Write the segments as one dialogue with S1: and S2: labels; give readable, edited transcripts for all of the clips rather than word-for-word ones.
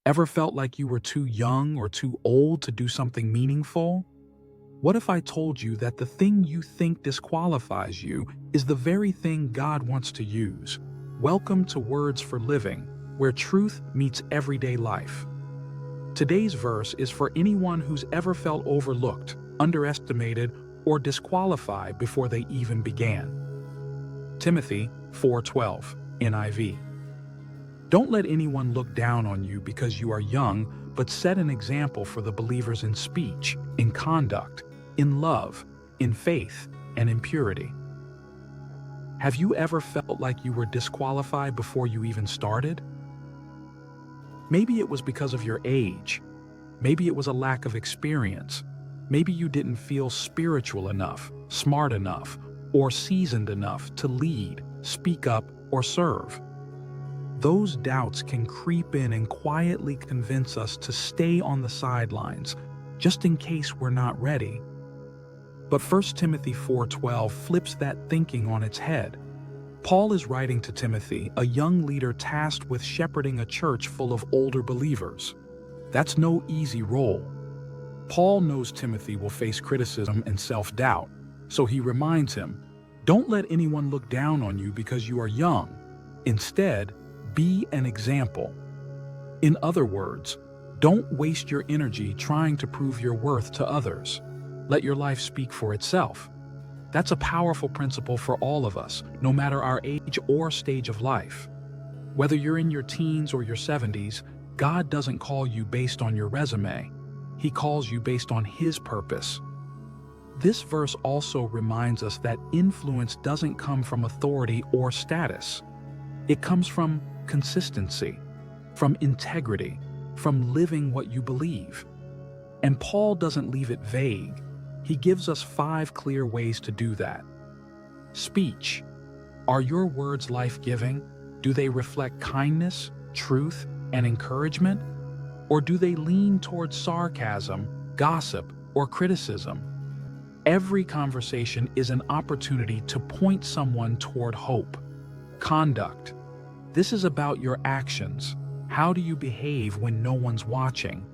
S1: Ever felt like you were too young or too old to do something meaningful? What if I told you that the thing you think disqualifies you is the very thing God wants to use? Welcome to Words for Living, where truth meets everyday life. Today's verse is for anyone who's ever felt overlooked, underestimated, or disqualified before they even began. Timothy 4:12, NIV. Don't let anyone look down on you because you are young, but set an example for the believers in speech, in conduct, in love, in faith, and in purity. Have you ever felt like you were disqualified before you even started? Maybe it was because of your age. Maybe it was a lack of experience. Maybe you didn't feel spiritual enough, smart enough, or seasoned enough to lead, speak up, or serve. Those doubts can creep in and quietly convince us to stay on the sidelines, just in case we're not ready. But 1 Timothy 4:12 flips that thinking on its head. Paul is writing to Timothy, a young leader tasked with shepherding a church full of older believers. That's no easy role. Paul knows Timothy will face criticism and self-doubt, so he reminds him, don't let anyone look down on you because you are young. Instead, be an example. In other words, don't waste your energy trying to prove your worth to others. Let your life speak for itself. That's a powerful principle for all of us, no matter our age or stage of life. Whether you're in your teens or your 70s, God doesn't call you based on your resume. He calls you based on His purpose. This verse also reminds us that influence doesn't come from authority or status. It comes from consistency, from integrity, from living what you believe. And Paul doesn't leave it vague. He gives us 5 clear ways to do that. Speech. Are your words life-giving? Do they reflect kindness, truth, and encouragement? Or do they lean towards sarcasm, gossip, or criticism? Every conversation is an opportunity to point someone toward hope. Conduct. This is about your actions. How do you behave when no one's watching?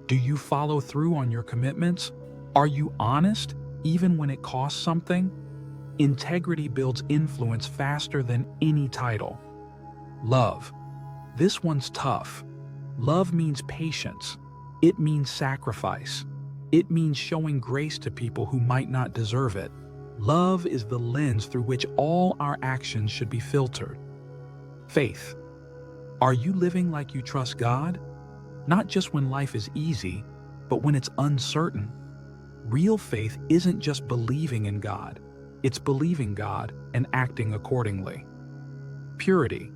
S1: Do you follow through on your commitments? Are you honest, even when it costs something? Integrity builds influence faster than any title. Love. This one's tough. Love means patience. It means sacrifice. It means showing grace to people who might not deserve it. Love is the lens through which all our actions should be filtered. Faith. Are you living like you trust God? Not just when life is easy, but when it's uncertain. Real faith isn't just believing in God, it's believing God and acting accordingly. Purity.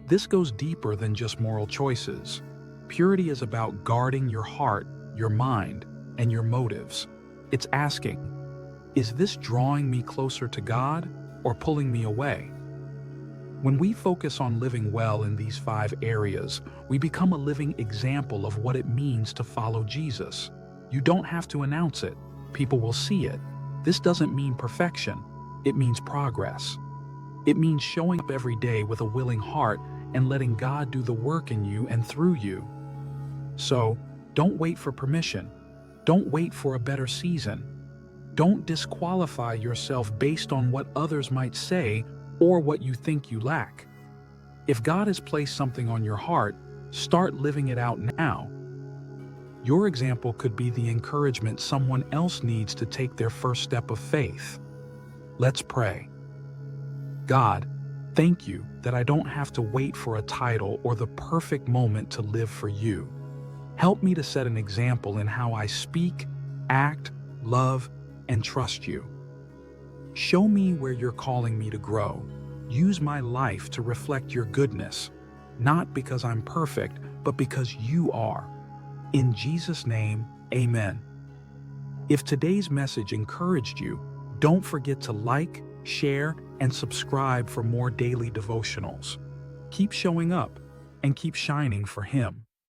S1: This goes deeper than just moral choices. Purity is about guarding your heart, your mind, and your motives. It's asking, is this drawing me closer to God or pulling me away? When we focus on living well in these 5 areas, we become a living example of what it means to follow Jesus. You don't have to announce it. People will see it. This doesn't mean perfection. It means progress. It means showing up every day with a willing heart and letting God do the work in you and through you. So, don't wait for permission. Don't wait for a better season. Don't disqualify yourself based on what others might say or what you think you lack. If God has placed something on your heart, start living it out now. Your example could be the encouragement someone else needs to take their first step of faith. Let's pray. God, thank you that I don't have to wait for a title or the perfect moment to live for you. Help me to set an example in how I speak, act, love, and trust you. Show me where you're calling me to grow. Use my life to reflect your goodness, not because I'm perfect, but because you are. In Jesus' name, amen. If today's message encouraged you, don't forget to like, share, and subscribe for more daily devotionals. Keep showing up and keep shining for Him.